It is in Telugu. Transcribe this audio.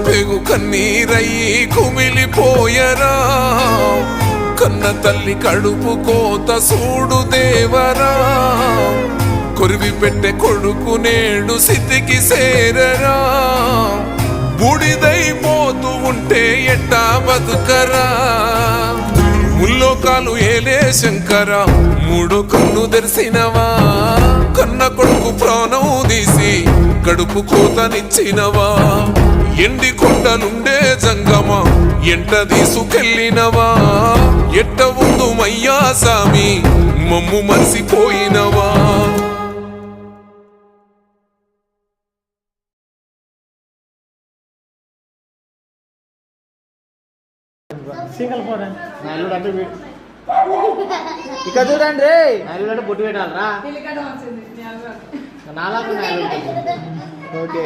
పెగు కన్నీరయ్యి కుమిలిపోయరా కన్న తల్లి కడుపు కోత సూడు దేవరా కొరివి పెట్టే కొడుకు నేడు స్థితికి సేరరా బూడిదైపోతూ ఉంటే ఎట్టా బతుకరా ముల్లోకాలు ఏలే శంకర మూడో కన్ను తెరిసినవా కన్న కొడుకు ప్రాణం తీసి కడుపు కోతనిచ్చినవా ఎండి కొండలుండే జంగమా ఎంట తీసుకెళ్ళినవా ఎట్ట ఉందు మయ్యా సామి మమ్ము మరిసిపోయినవా సింగల్ ఫోన్ నాలుగు అంటే ఇక్కడ చూడండి నాలుగు అంటే బొట్టు పెట్టాలరా నాలుగు ఓకే